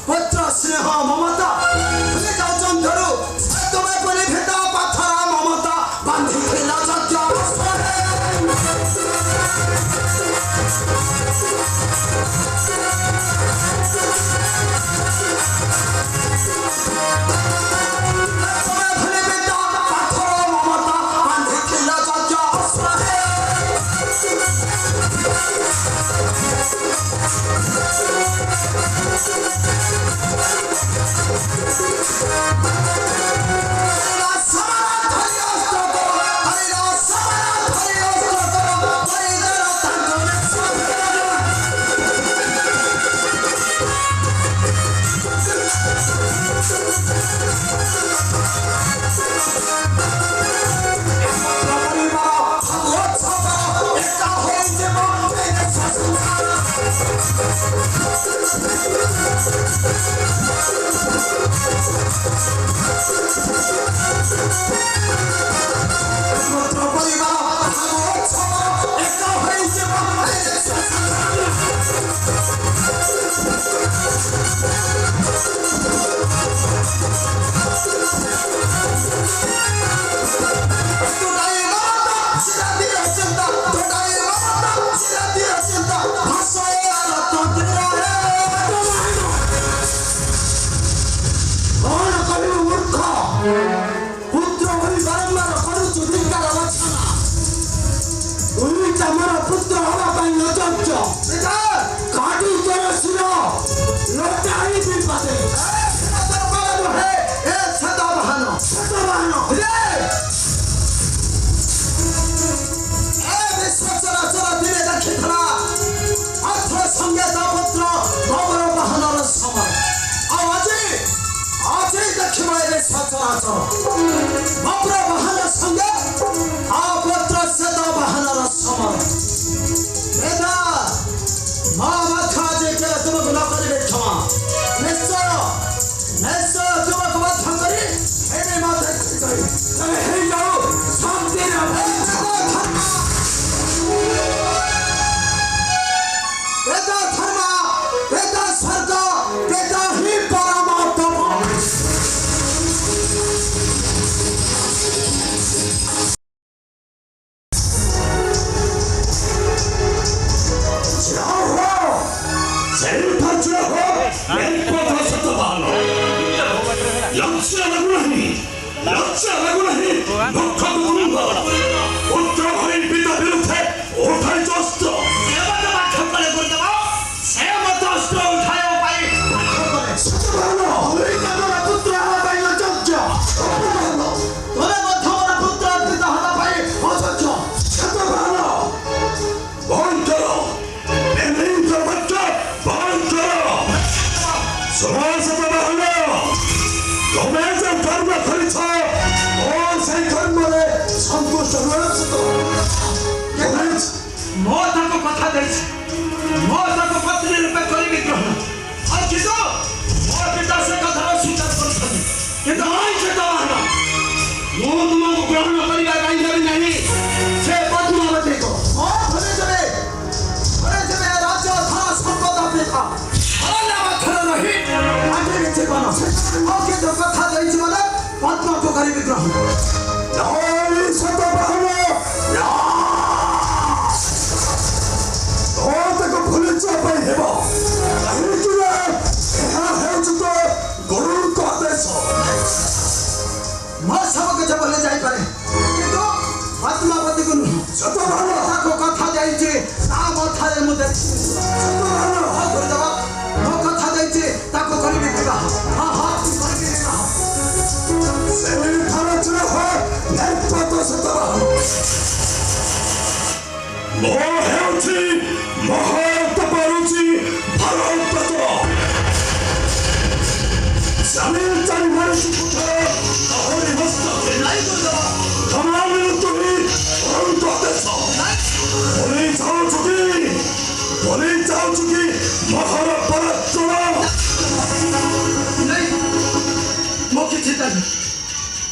पुत्र स्नेह ममता भूली जाऊँ धरू तुम्हें पुरी भेद पाथर ममता बांधी खेला सत्य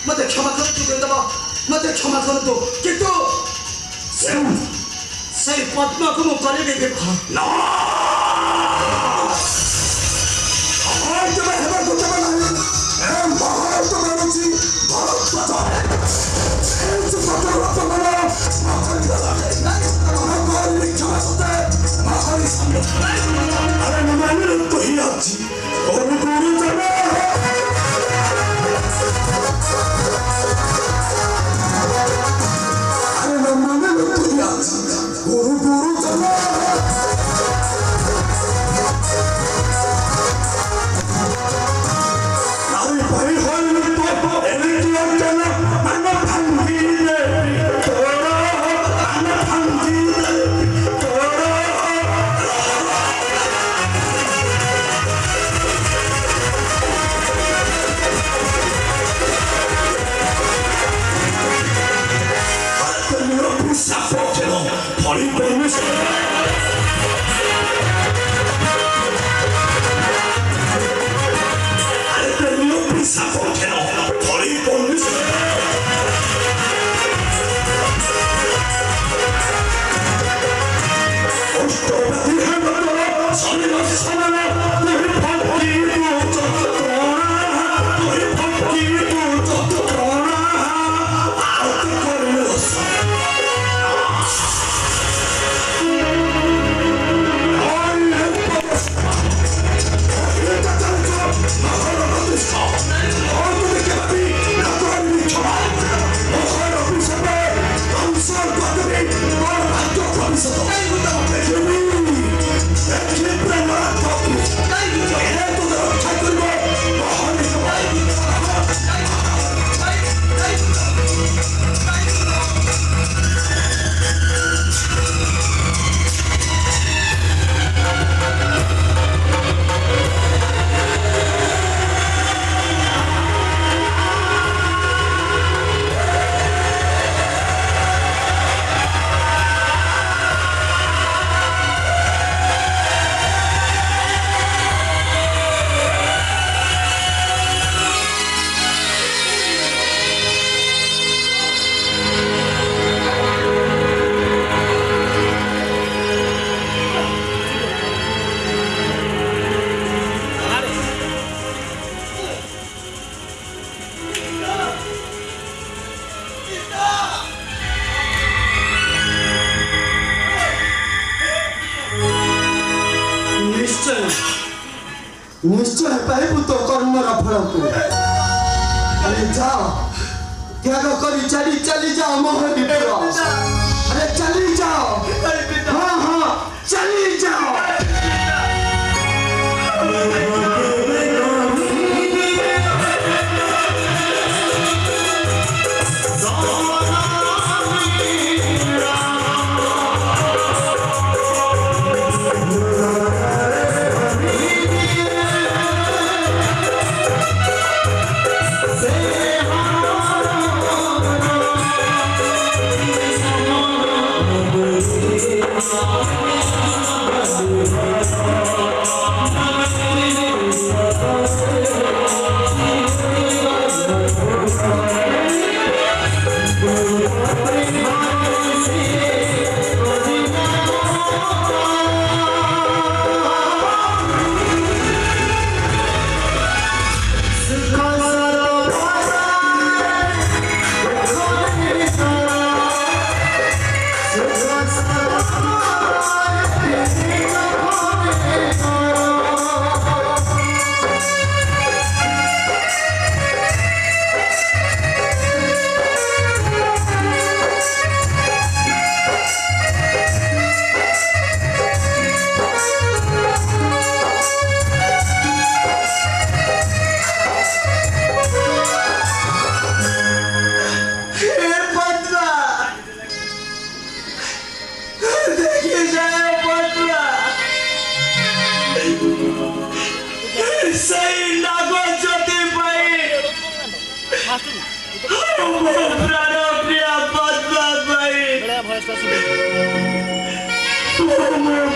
मते क्षमा कर तू दे दबा मते क्षमा कर दो किंतु सही पद्मा को मुझे देखा ना ନିଶ୍ଚୟ ନିଶ୍ଚୟ ପାଇବୁ ତୋ କର୍ମର ଫଳକୁ। ଆରେ ଯାଅ ତ୍ୟାଗ କରି ଚାଲି ଯାଅ ମହାଦୀପୁର। ଆରେ ଚାଲି ଯାଅ, ହଁ ହଁ ଚାଲି ଯାଅ।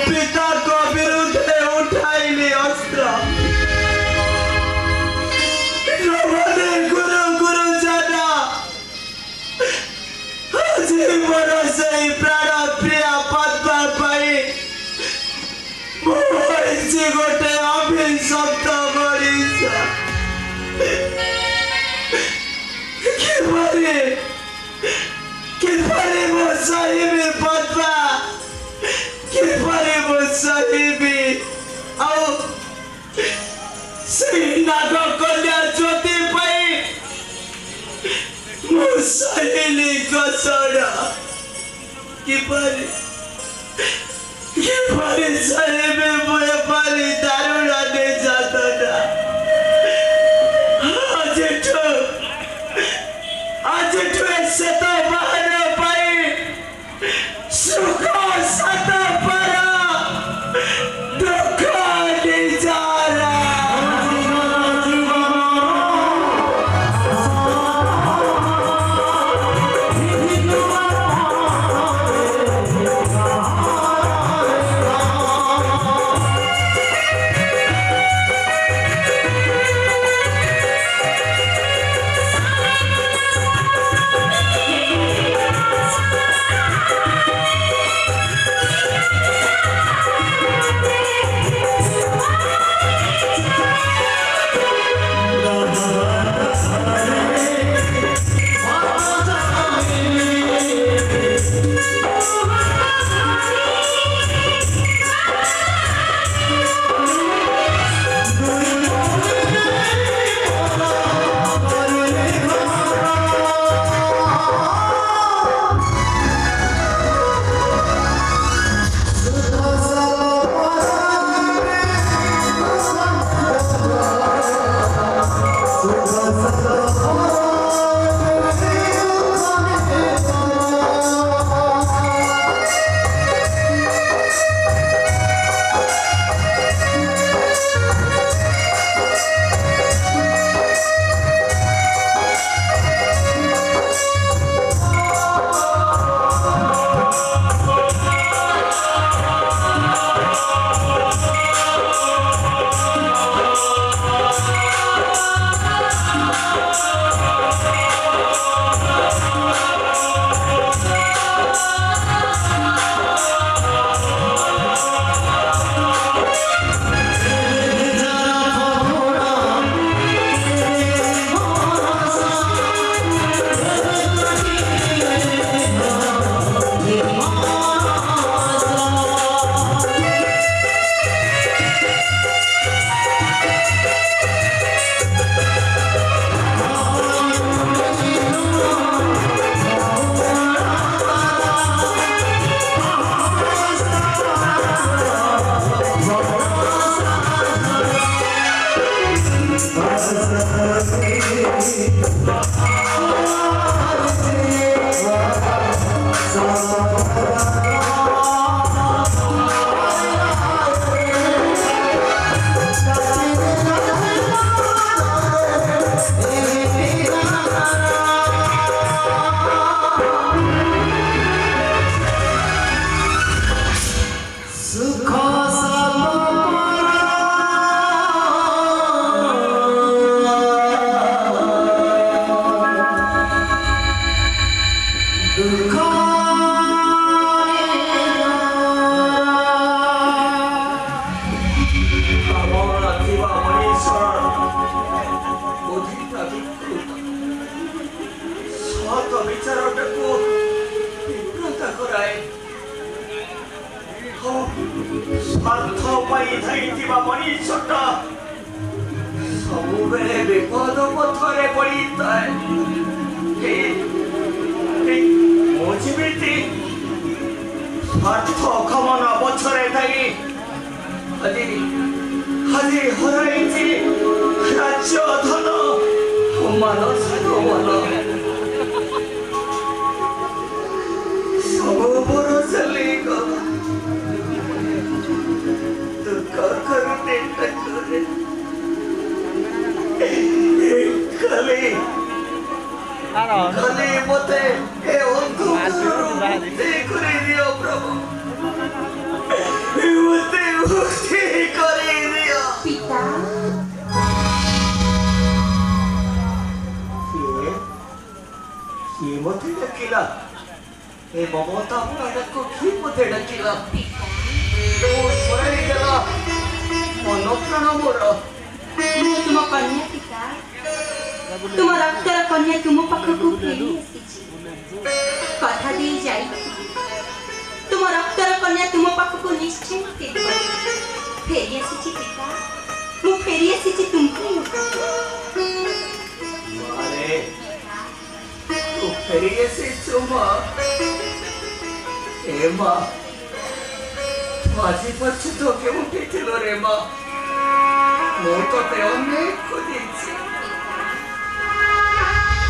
पिता को विरुद्ध उठाइले अस्त्र गुरु गुरु जाना जीवन से प्राण प्रिय पद्मा पाई गोटे अभिशप्त मरीचा किपरि मो सहिबी पद्मा किपरि मो सहिबी आओ श्री नाग कन्या ज्योति पाई मो सहिली कसड़ किपरि सहिबी मो एपरि दारुण निर्यातना आज से तो बहन पाई सुख सत पर दुख निजारा 어디다 믿고 서도 비차로 듣고 그러다 거라이 स्वार्थ पाइथाइथिबा पनि छोटा सबुबेले विपद पथरे पडिଥାଏ ମୋ ଯେମିତି ସ୍ୱାର୍ଥ କାମନା ପଛରେ ଥାଇ ଆଜି ହରାଇଛି ରାଜ୍ୟ ଧନ ମାନ ସାଗମନ ସବୁ ମୋର ଚାଲିଗଲା खाली मते ए अंधकारु देखरे दियो प्रभु मते मुक्ति करे दियो पिता ये मते डकिला ए ममता मुराद को की मते डकिला ओ परे गला मन प्राण मोर ମୁଁ ତୁମ କନ୍ୟା ପିତା ତୁମ ରକ୍ତର କନ୍ୟା ତୁମ ପାଖକୁ ଫେରି ଆସିଛି କଥା ଦେଇ ଯାଇଥିଲି ତୁମ ରକ୍ତର କନ୍ୟା ତୁମ ପାଖକୁ ନିଶ୍ଚୟ ଫେରି ଆସିଛି ପିତା ମୁଁ ଫେରି ଆସିଛି ତୁମକୁ मारे तू फेरिए से चुमा ए माँ माझी पच्ची तो के उठी थिलो रे माँ ମୁଁ ତତେ ଅନେକ ଦେଇଛି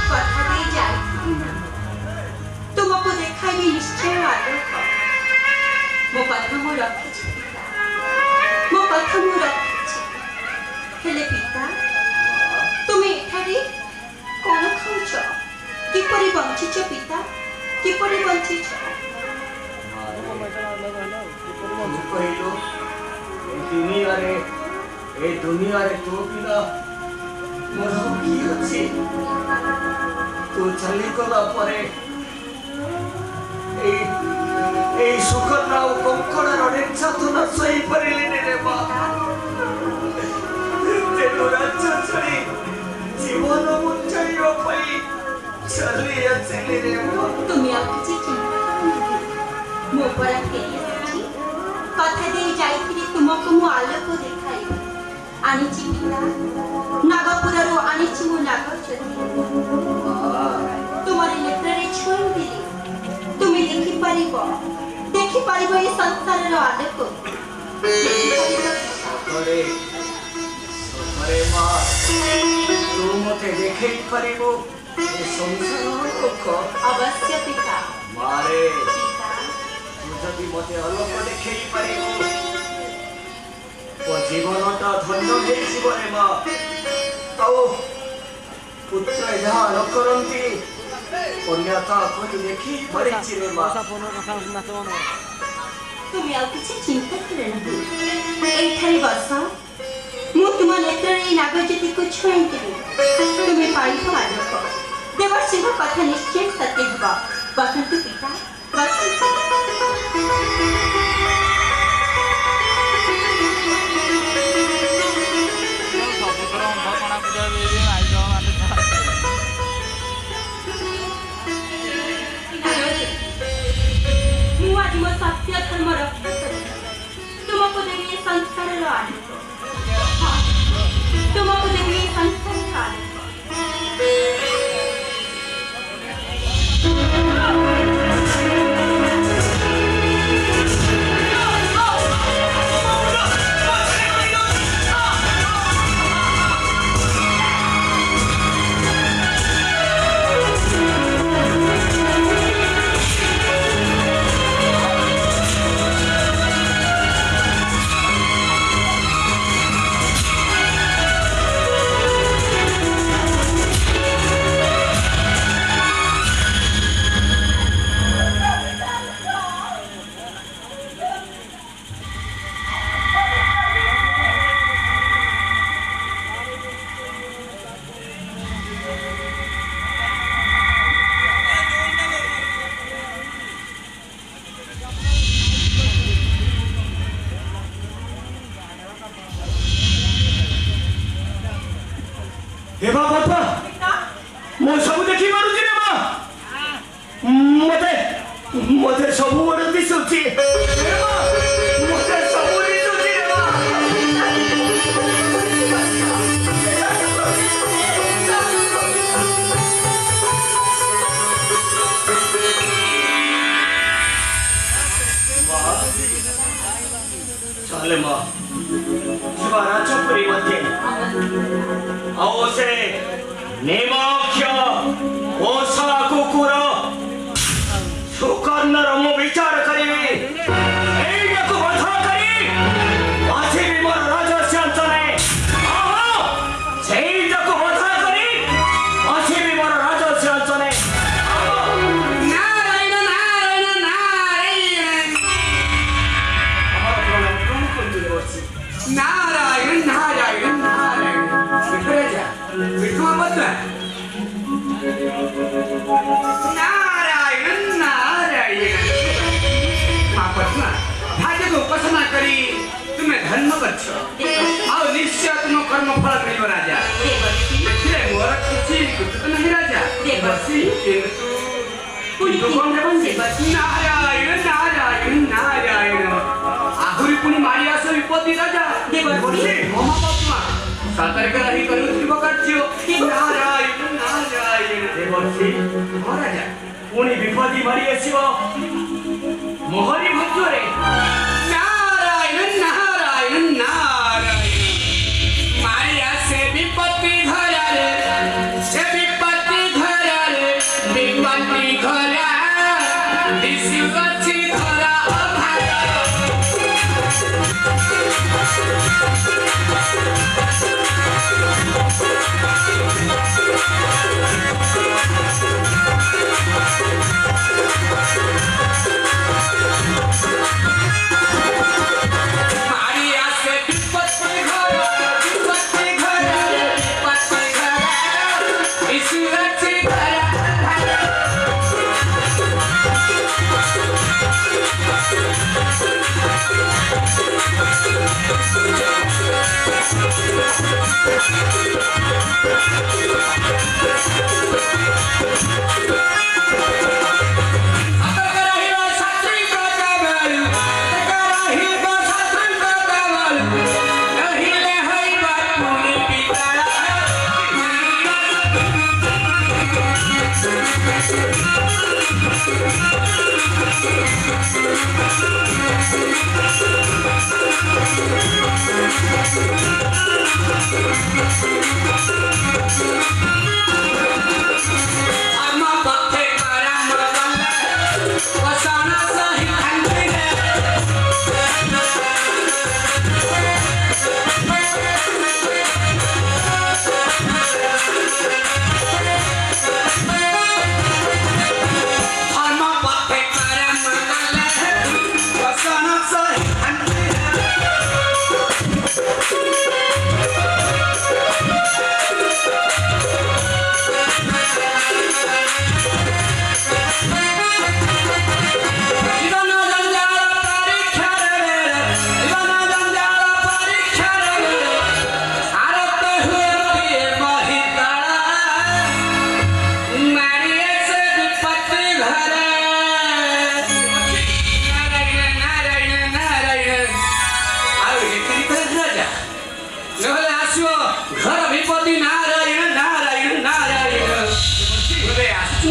କଥା ଦେଇ ଯାଇଥିଲି ନା ତୁମକୁ ଦେଖାଇବି ନିଶ୍ଚୟ ଆଲୋକ ମୋ କଥା ମୁଁ ରଖିଛି ପିତା ମୋ କଥା ମୁଁ ରଖିଛି ହେଲେ ପିତା ତୁମେ ଏଠାରେ କ'ଣ ଖାଉଛ କିପରି ବଞ୍ଚିଛ ପିତା କିପରି ବଞ୍ଚିଛ କହିଲୁ ଏ ଦୁନିଆରେ ତୋ ବିନା ମୋର କି ଅଛି ତୁ ଚାଲିଗଲା ପରେ এই সুখটা ও কঙ্কড়ার নির্যাতনা সহিପାରିଲିନି রে মা ତେଣୁ ରାଜ୍ୟ ଛାଡ଼ି ଜୀବନ ବଞ୍ଚାଇବା ପାଇଁ ଚାଲି ଆସିଲି ରେ ମା ତୁମେ ଆଉ କିଛି ଚିନ୍ତା କରନି ମୋ ପରା ଫେରି ଆସିଛି କଥା ଦେଇ ଯାଇଥିଲି ତୁମକୁ ମୁଁ ଆଲୋକ ଦେଖାଇବି ଆଣିଛି ପିତା ନାଗପୁରରୁ ଆଣିଛି ମୁଁ ନାଗଚତି ତୁମର ନେତ୍ରରେ ଛୁଇଁ ଦେଲି ତୁମେ ଦେଖିପାରିବ ଏ ସଂସାରର ଆଲୋକ ସତରେ ମା ତୁ ମୋତେ ଦେଖେଇ ପାରିବୁ ଏ ସଂସାରର ଲୋକ ଅବଶ୍ୟ ପିତା ମାରେ ପିତା ତୁ ଯଦି ମୋତେ ଅଲୋକ ଦେଖେଇ ପାରିବୁ ମୋ ଜୀବନଟା ଧନ୍ୟ ହେଇଯିବ ରେ ମା ଆଉ ପୁତ୍ର ଯାହା ନ କରନ୍ତି କନ୍ୟା ତାକୁ ଦେଖି ପାରିଛି ରେ ମା ତୁମେ ଆଉ କିଛି ଚିନ୍ତା କରେ ନାହିଁ ଏଇଠାରେ ବସ ମୁଁ ତୁମ ନେତ୍ରରେ ଏଇ ନାଗଜ୍ୟୋତିକୁ ଛୁଇଁଥିଲି ତୁମେ ପାଇବ ଆଲୋକ ଦେବର୍ଷିଙ୍କ କଥା ନିଶ୍ଚୟ ସତ୍ୟ ହେବ ବସନ୍ତୁ ପିତା ବସନ୍ତୁ ମୁଁ ଆଜି ମୋ ସତ୍ୟ ଧର୍ମ ରକ୍ଷା କରି ତୁମକୁ ଦେବି ଏ ସଂସାରର ଆଲୋକ ତୁମକୁ ଦେବି ଏ ସଂସାରର ଆଲୋକ ଏ ବା ବାପା ମୁଁ ସବୁ ଦେଖି ପାରୁଛି ରେ ମା ମତେ ମତେ ସବୁ ବଡ଼ ଦିଶୁଛି ଏ ମା ମତେ ସବୁ ଦିଶୁଛି ରେ ମା ଚାଲେ ମା ଯିବା ରାଜପୁରୀ ମଧ୍ୟ ଆଉ ସେ ନିମକ୍ଷ ଓଷା କୁକୁର ସୁକର୍ଣ୍ଣର ମୁଁ ବିଚାର କରିବି ଏଇଟାକୁ ବଧ କରି ଆସିବି ମୋର ରାଜସ୍ୱ ଅଞ୍ଚଳରେ ସେଇଟାକୁ ବଧ କରି ଆସିବି ମୋର ରାଜସ୍ୱ ଅଞ୍ଚଳରେ ନାରାୟଣ ନାରାୟଣ ନାରାୟଣ नारायण नारायण नारायण विठ्ठलाच्या विठ्ठलाबद्दल नारायण नारायण महापत्ना भाग्य उपासना करी तुम्हें धर्म गच्छ आओ निश्चय तुम कर्म फल मिलिବ राजा देखिले मोर किछि कुछ नहीं राजा देवसी नारायण नारायण नारायण आहुरी पुणी मारी आस विपत्ति राजा देवसी महापत्मा सतर्क रही करुथिब कार्य नारायण नारायण देवसी महाराजा पुणी विपत्ति मारी आसिब मोहरी भक्तरे नारायण नारायण नारायण मारी आसे विपत्ति धरा रे से विपत्ति धरा रे विपत्ति धरा दिशुगछि धरा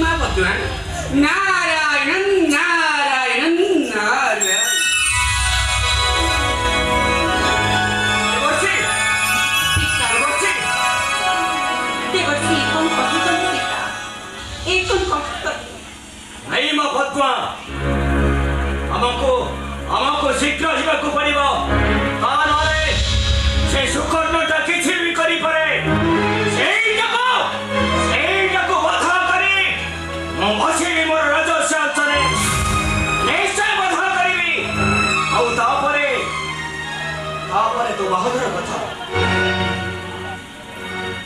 अभागा नारायण नारायण नारायण नहीं मां भगवा हमको शीघ्र जीवाक पड़ो तारे से सुकर्णटा किसी भी करी पड़े बधा करी बसि मोर राजस्व अंचल निश्चय बधा करी तो बाहादुर कथा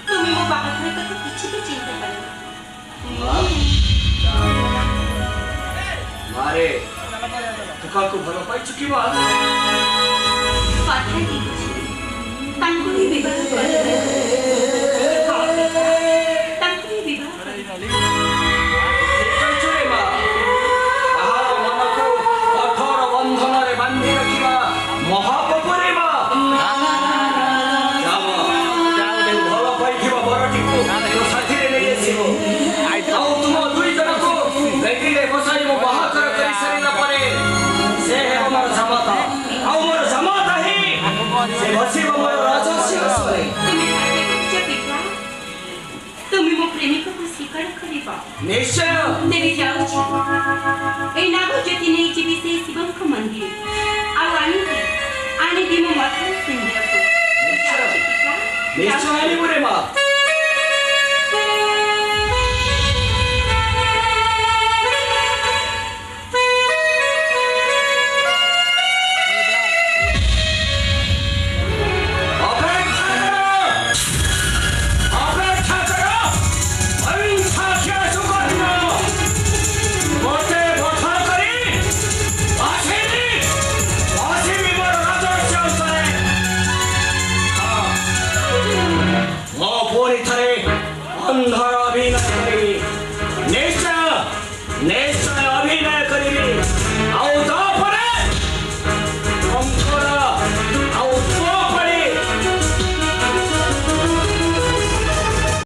तुम्हें वो बाहादुर का तो किसी भी चिंता करें मारे तुकाको भल पाई चुकी बा पाठे की तांको ही विवाह कर ସେ ବସିବ ମୋର ରାଜସ୍ୱ ଆସନରେ। তুমি সাথে করছো পিতা তুমি মো প্রেমিকକୁ স্বীকার করিব ନିଶ୍ଚୟ দেবী যাଉଛି এই নাগজ্যোতি নেই ଯିବି ସେଇ ଶିବଙ୍କ ମନ୍ଦିର ଆଉ ଆଣିବି ମୋ ମଠର ସିନ୍ଦୁରକୁ ନିଶ୍ଚୟ ଆଣିବୁ ରେ ମା।